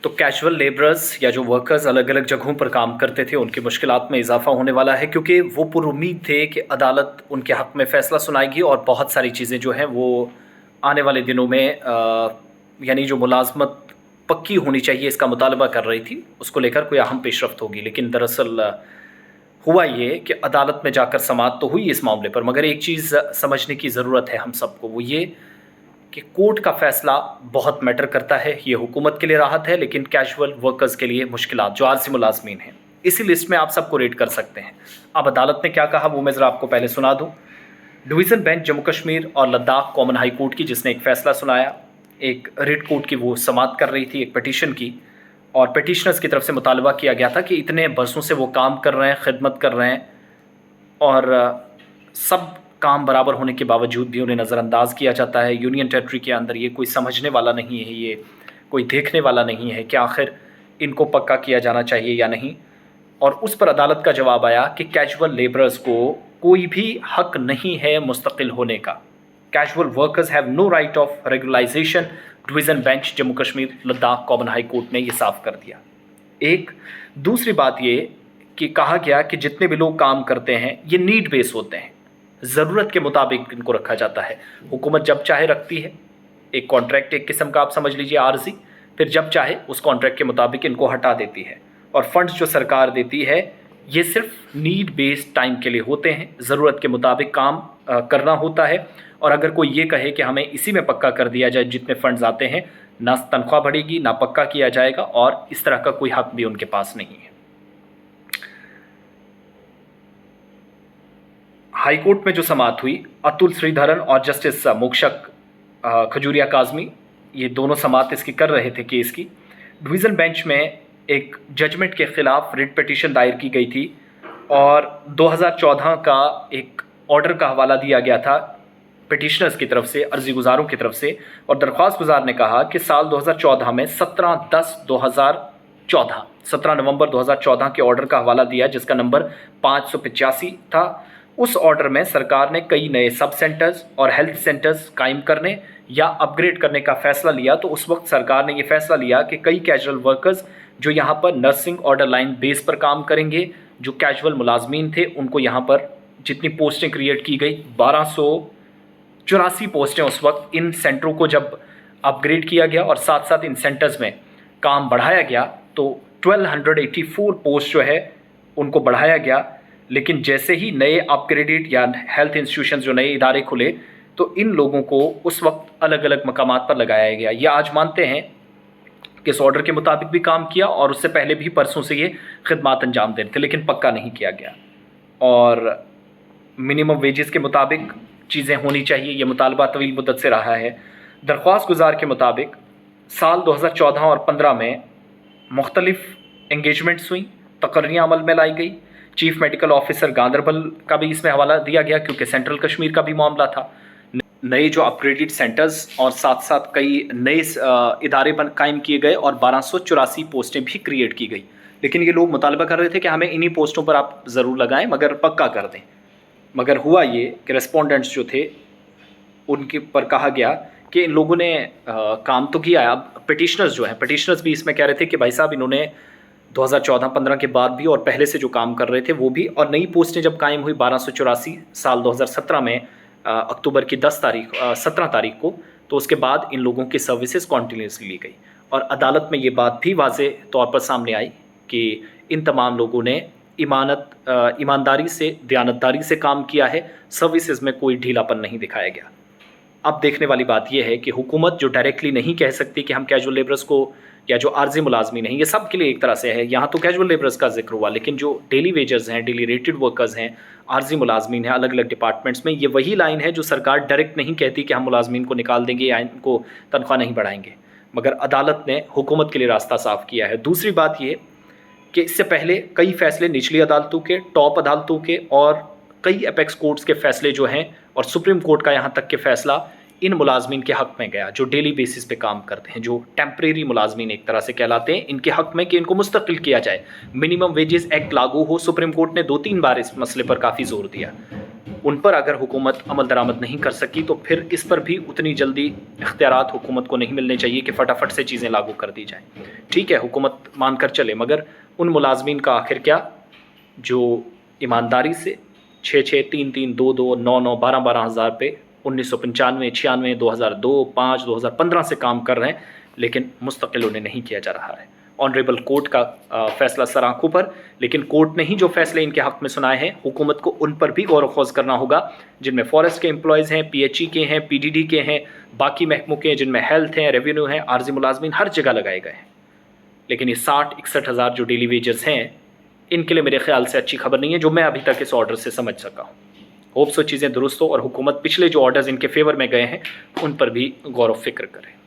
तो casual labourers या जो वर्कर्स अलग अलग जगहों पर काम करते थे उनकी मुश्किलात में इजाफा होने वाला है, क्योंकि वो पुरुम्मीद थे कि अदालत उनके हक़ में फ़ैसला सुनाएगी और बहुत सारी चीज़ें जो हैं वो आने वाले दिनों में यानी जो मुलाजमत पक्की होनी चाहिए इसका मुतालबा कर रही थी, उसको लेकर कोई अहम पेशरफ्त होगी। लेकिन दरअसल हुआ ये कि अदालत में जाकर समाअत तो हुई इस मामले पर, मगर एक चीज़ समझने की ज़रूरत है हम सबको, वो ये कि कोर्ट का फ़ैसला बहुत मैटर करता है। ये हुकूमत के लिए राहत है, लेकिन कैजुअल वर्कर्स के लिए मुश्किलात, जो आरसी मुलाजमीन हैं, इसी लिस्ट में आप सबको रेट कर सकते हैं। अब अदालत ने क्या कहा वो मैं ज़रा आपको पहले सुना दूँ। डिवीज़न बेंच जम्मू कश्मीर और लद्दाख कॉमन हाई कोर्ट की, जिसने एक फ़ैसला सुनाया, एक रिट कोर्ट की वो समाअत कर रही थी एक पटिशन की, और पटिशनर्स की तरफ से मुतालबा किया गया था कि इतने बरसों से वो काम कर रहे हैं, खिदमत कर रहे हैं, और सब काम बराबर होने के बावजूद भी उन्हें नज़रअंदाज किया जाता है। यूनियन टेरिटरी के अंदर ये कोई समझने वाला नहीं है, ये कोई देखने वाला नहीं है कि आखिर इनको पक्का किया जाना चाहिए या नहीं। और उस पर अदालत का जवाब आया कि कैजुअल लेबरर्स को कोई भी हक नहीं है मुस्तकिल होने का। Casual workers have no right of regularisation. Division bench Jammu Kashmir Ladakh common high court ने ये साफ कर दिया। एक दूसरी बात ये कि कहा गया कि जितने भी लोग काम करते हैं ये नीड बेस होते हैं, ज़रूरत के मुताबिक इनको रखा जाता है। हुकूमत जब चाहे रखती है, एक कॉन्ट्रैक्ट एक किस्म का आप समझ लीजिए आर्जी, फिर जब चाहे उस कॉन्ट्रैक्ट के मुताबिक इनको हटा देती है। और फंड्स जो सरकार देती है ये सिर्फ नीड बेस्ड टाइम के लिए होते हैं, ज़रूरत के मुताबिक काम करना होता है। और अगर कोई ये कहे कि हमें इसी में पक्का कर दिया जाए जितने फ़ंड्स आते हैं, ना तनख्वाह बढ़ेगी ना पक्का किया जाएगा, और इस तरह का कोई हक भी उनके पास नहीं है। हाई कोर्ट में जो समाअत हुई, अतुल श्रीधरन और जस्टिस मोक्षक खजूरिया काजमी, ये दोनों समाअत इसकी कर रहे थे केस की। डिवीज़न बेंच में एक जजमेंट के ख़िलाफ़ रिट पिटीशन दायर की गई थी, और 2014 का एक ऑर्डर का हवाला दिया गया था पिटिशनर्स की तरफ से, अर्जी गुजारों की तरफ से। और दरख्वास्त गुजार ने कहा कि साल 2014 में 17 नवंबर 2014 के ऑर्डर का हवाला दिया, जिसका नंबर 585 था। उस ऑर्डर में सरकार ने कई नए सब सेंटर्स और हेल्थ सेंटर्स कायम करने या अपग्रेड करने का फ़ैसला लिया। तो उस वक्त सरकार ने ये फ़ैसला लिया कि कई कैजुअल वर्कर्स जो यहाँ पर नर्सिंग ऑर्डर लाइन बेस पर काम करेंगे, जो कैजुअल मुलाजमीन थे, उनको यहाँ पर जितनी पोस्टें क्रिएट की गई, 1284 पोस्टें उस वक्त, इन सेंटरों को जब अपग्रेड किया गया और साथ साथ इन सेंटर्स में काम बढ़ाया गया, तो 1284 पोस्ट जो है उनको बढ़ाया गया। लेकिन जैसे ही नए अपग्रेडेड या हेल्थ इंस्टीट्यूशन जो नए इदारे खुले, तो इन लोगों को उस वक्त अलग अलग मकामात पर लगाया गया। ये आज मानते हैं कि इस ऑर्डर के मुताबिक भी काम किया, और उससे पहले भी परसों से ये खिदमात अंजाम दे रहे थे, लेकिन पक्का नहीं किया गया। और मिनिमम वेजेस के मुताबिक चीज़ें होनी चाहिए, ये मुतालबा तवील मुद्दत से रहा है। दरख्वास्त गुजार के मुताबिक साल 2014 और 15 में मुख्तलिफ एंगेजमेंट्स हुई, तकर्रियाँ अमल में लाई गई। चीफ मेडिकल ऑफिसर गांदरबल का भी इसमें हवाला दिया गया, क्योंकि सेंट्रल कश्मीर का भी मामला था। नए जो अपग्रेडेड सेंटर्स और साथ साथ कई नए इदारे कायम किए गए, और 1284 पोस्टें भी क्रिएट की गई। लेकिन ये लोग मुतालबा कर रहे थे कि हमें इन्हीं पोस्टों पर आप ज़रूर लगाएं, मगर पक्का कर दें। मगर हुआ ये कि रेस्पोंडेंट्स जो थे उनके पर कहा गया कि इन लोगों ने काम तो किया। अब पिटिशनर्स जो हैं, पिटिशनर्स भी इसमें कह रहे थे कि भाई साहब, इन्होंने 2014-15 के बाद भी और पहले से जो काम कर रहे थे वो भी, और नई पोस्टें जब कायम हुई 1284 साल 2017 में, अक्टूबर की 17 तारीख को, तो उसके बाद इन लोगों की सर्विसेज कॉन्टीन्यूसली ली गई। और अदालत में ये बात भी वाज़ेह तौर पर सामने आई कि इन तमाम लोगों ने ईमानदारी से, दयानतदारी से काम किया है, सर्विसेज में कोई ढीलापन नहीं दिखाया गया। अब देखने वाली बात यह है कि हुकूमत जो डायरेक्टली नहीं कह सकती कि हम कैजुअल लेबरर्स को, या जो आर्जी मुलाजमीन हैं, ये सब के लिए एक तरह से है। यहाँ तो कैजुअल लेबरर्स का जिक्र हुआ, लेकिन जो डेली वेजर्स हैं, डेली रेटेड वर्कर्स हैं, आर्जी मुलाजमीन हैं अलग अलग डिपार्टमेंट्स में, ये वही लाइन है जो सरकार डायरेक्ट नहीं कहती कि हम मुलाजमीन को निकाल देंगे या इनको तनख्वाह नहीं बढ़ाएंगे, मगर अदालत ने हुकूमत के लिए रास्ता साफ किया है। दूसरी बात ये कि इससे पहले कई फ़ैसले निचली अदालतों के, टॉप अदालतों के, और कई एपेक्स कोर्ट्स के फ़ैसले जो हैं, और सुप्रीम कोर्ट का यहाँ तक के फ़ैसला इन मुलाजमीन के हक़ में गया जो डेली बेसिस पे काम करते हैं, जो टेम्परेरी मुलाजमीन एक तरह से कहलाते हैं, इनके हक़ में कि इनको मुस्तकिल किया जाए, मिनिमम वेजेस एक्ट लागू हो। सुप्रीम कोर्ट ने 2-3 बार इस मसले पर काफ़ी ज़ोर दिया। उन पर अगर हुकूमत अमल दरामद नहीं कर सकी तो फिर इस पर भी उतनी जल्दी इख्तियारात हुकूमत को नहीं मिलने चाहिए कि फटाफट से चीज़ें लागू कर दी जाएँ। ठीक है, हुकूमत मान कर चले, मगर उन मुलाजमीन का आखिर क्या जो ईमानदारी से 6-6, 3-3, 2-2, 9-9, 12-12 हज़ार पे 1995, 96, 2002, 5, 2015 से काम कर रहे हैं, लेकिन मुस्तकिल उन्हें नहीं किया जा रहा है। ऑनरेबल कोर्ट का फ़ैसला सर आँखों पर, लेकिन कोर्ट ने ही जो फ़ैसले इनके हक़ में सुनाए हैं, हुकूमत को उन पर भी गौर व खौज़ करना होगा, जिनमें फॉरेस्ट के एम्प्लॉयज़ हैं, PHE के हैं, PDD के हैं, बाकी महकमों के हैं, जिनमें हेल्थ हैं, रेवेन्यू हैं, आर्जी मुलाजमीन हर जगह लगाए गए हैं। लेकिन ये 60-61 हज़ार जो डेली वेजेस हैं, इनके लिए मेरे ख्याल से अच्छी खबर नहीं है, जो मैं अभी तक इस ऑर्डर से समझ सका हूँ। होप सो चीज़ें दुरुस्त हो और हुकूमत पिछले जो ऑर्डर्स इनके फेवर में गए हैं उन पर भी गौर व फिक्र करे।